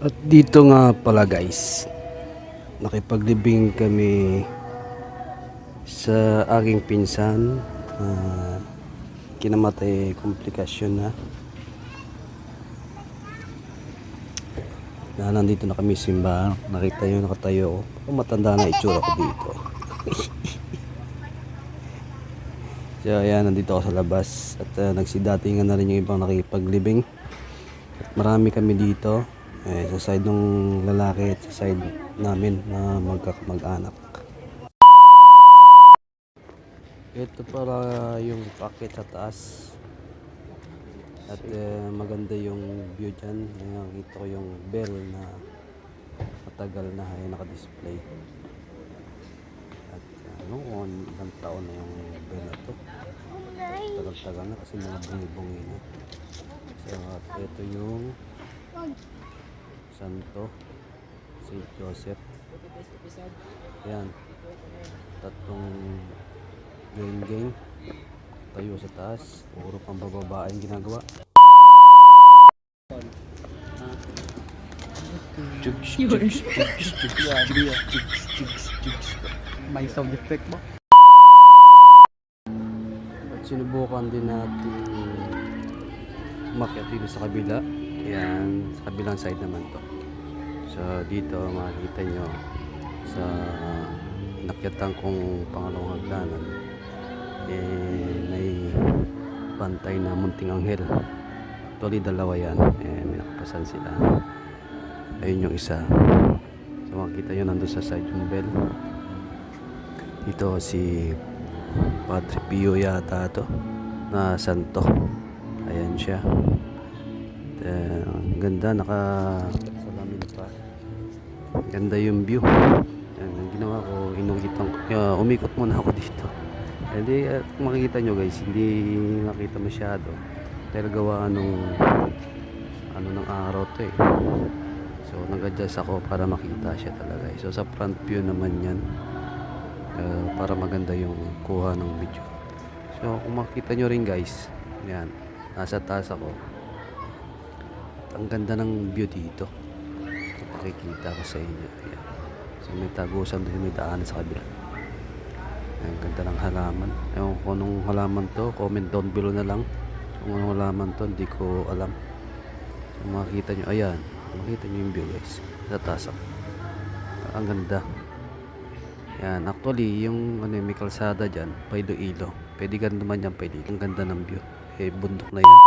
At dito nga pala guys, nakipaglibing kami sa aking pinsan. Kinamatay, komplikasyon na. Nandito na kami sa simbahan. Nakita nyo, nakatayo ako. Matanda na itsura ko dito. So ayan, nandito ako sa labas. At nagsidatingan na rin yung ibang nakipaglibing. At marami kami dito. Sa side ng lalaki at sa side namin na magkakamag-anak. Ito para yung packet sa taas. At maganda yung view dyan. Nakita ko yung bell na matagal na ay naka-display. At kung ilang taon na yung bell na to. Tagal-tagal na kasi mga bungi-bungi na. So at ito yung Santo St. Joseph. Yan, tatlong geng-geng tayo sa taas. Puro pang bababaeng ginagawa. May sound effect ba? At sinubukan din natin umakyat dito sa kabila. Yan, sa kabilang side naman to. So dito makikita nyo sa nakyatan kong pangalawang hagdanan, may bantay na munting anghel. Actually dalawa yan, may nakapasan sila. Ayun yung isa. So makikita nyo nandun sa side yung bell. Dito si Padre Pio yata to na santo. Ayan siya. Ang ganda, nakasalamin pa. Ganda yung view. Yan, ang ginawa ko, umikot muna ako dito. Hindi, makikita nyo guys, hindi makita masyado. Dahil gawa nung araw to eh. So nag-adjust ako para makita siya talaga. So sa front view naman yan, para maganda yung kuha ng video. So kung makita nyo rin guys, yan, nasa taas ako. Ang ganda ng view dito. Makikita ko sa inyo. Ayan. So may tagusan doon, may daanan sa kabila. Ang ganda ng halaman. Ewan ko anong halaman to. Comment down below na lang. Kung anong halaman to, hindi ko alam. So makikita nyo. Ayan. Makikita nyo yung view guys. Sa taas ako. Ang ganda. Ayan. Actually, yung may kalsada dyan, pa Iloilo. Pwede ka naman dyan pa Iloilo. Ang ganda ng view. Bundok na yan.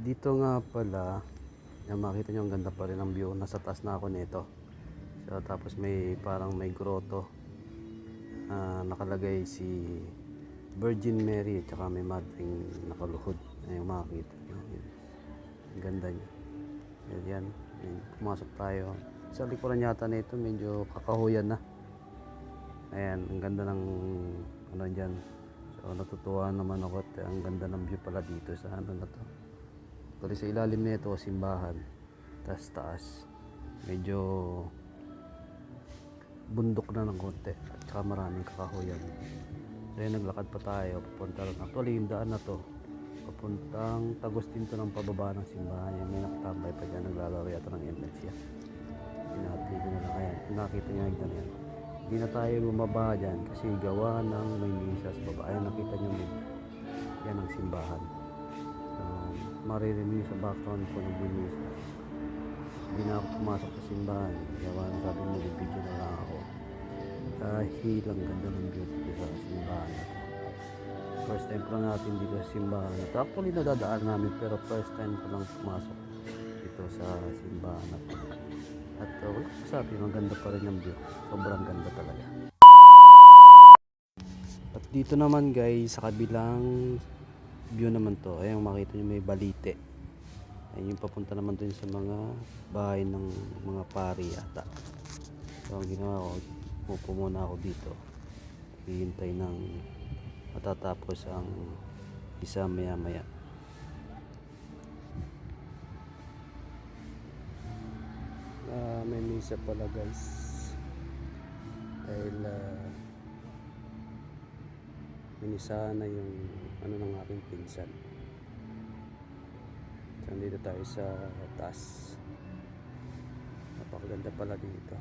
Dito nga pala, makita nyo ang ganda pa rin ang view. Nasa taas na ako nito. So, tapos parang may grotto. Nakalagay si Virgin Mary at saka may madring nakaluhod. Ayun, makikita nyo. Ang ganda niya. Yan. Pumasok tayo. Sa likuran yata nito medyo kakahuyan na. Ayan, ang ganda ng ano dyan. So natutuwa naman ako at ang ganda ng view pala dito sa ano na to. Tuloy sa ilalim nito simbahan. Taas. Medyo bundok na ng konti at saka maraming kakahuyan. So yun, naglakad pa tayo papunta ron. Actually yung daan na to papuntang Agustin to ng pababa ng simbahan. Yung may nakatambay pa dyan, naglalaro yata ng ML siya. Pinati ko na lang. Ayan, nakita nyo yung yan. Hindi na tayo bumaba dyan kasi gawa ng may misa sa baba. Ayan, nakita nyo yan ang simbahan. So maririnig nyo sa background ko ng misa. Hindi na ako pumasok sa simbahan. Gawa ng sabi mo, video na lang ako. Dahil ang ganda ng view dito sa simbahan na to. First time pa natin dito sa simbahan na to. Actually nadadaan namin pero first time ko lang pumasok dito sa simbahan na to. At wala ko sabi, maganda pa rin ang view. Sobrang ganda talaga. At dito naman guys, sa kabilang view naman to. Ayun, makita nyo may balite. Ayun yung papunta naman dun sa mga bahay ng mga pari ata. So ang ginawa ko, upo muna ako dito. Hihintay ng matatapos ang isa maya maya. May misa pala guys. Dahil minisahan na yung ano ng aking pinsan. So, nandito tayo sa taas. Napakaganda pala dito.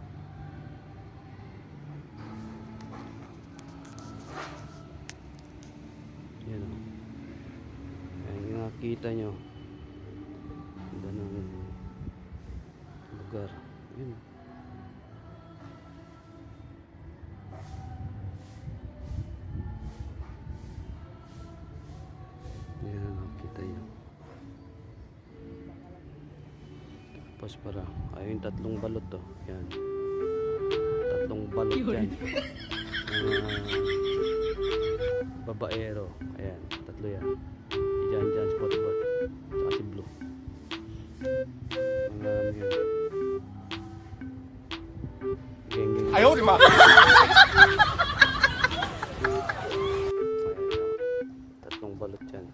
Yan o. Ayan yung nakikita nyo. Ganda ng lugar. Yan. Yan ang nakikita nyo. Tapos para, ayun yung tatlong balot to. Yan. Tatlong balot yan. Babaero. Ayan, tatlo yan. Si Jan, Spot, tsaka si Blue. Mga yun. Geng. Ayaw, di ba? Tatlong balot yan.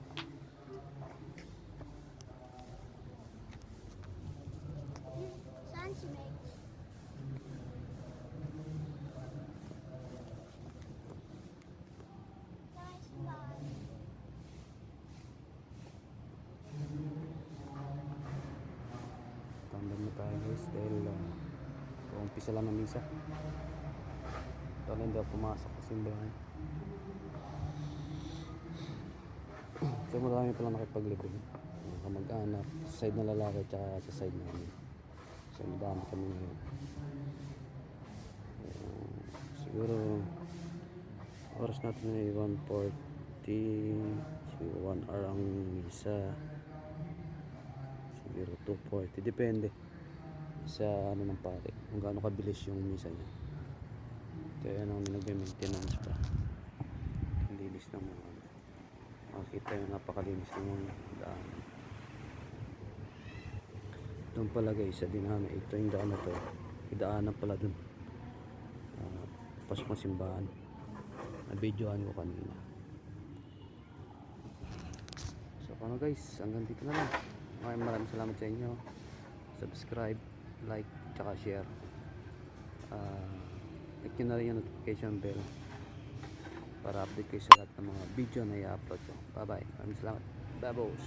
Saan si Meg? Nice one. Tambay mo tayo guys dahil umpisa lang ng misa. Dahil hindi ako pumasok sa simbahan. So marami pala nakipaglibog. Mga kamag-anak sa side na lalaki at sa side namin. So madami kami ngayon. Siguro oras natin ay 1:40. Siguro 1 hour ang misa. Siguro 2:40. Depende sa ano ng pare. Kung gaano kabilis yung misa niya. Kaya nang nag-maintenance pa. Ang linis ng mga ano. Makikita yung napakalinis ng mga daan. Doon pala guys sa dinami. Ito yung daan na to. Idaanan pala dun. Pasok ng simbahan. Na-videoan ko kanina. So ano guys, hanggang dito na lang. Maraming salamat sa inyo. Subscribe, like, tsaka share. Click nyo na rin yung notification bell para update kayo sa lahat ng mga video na i-upload ko. Bye bye. Maraming salamat. Babos.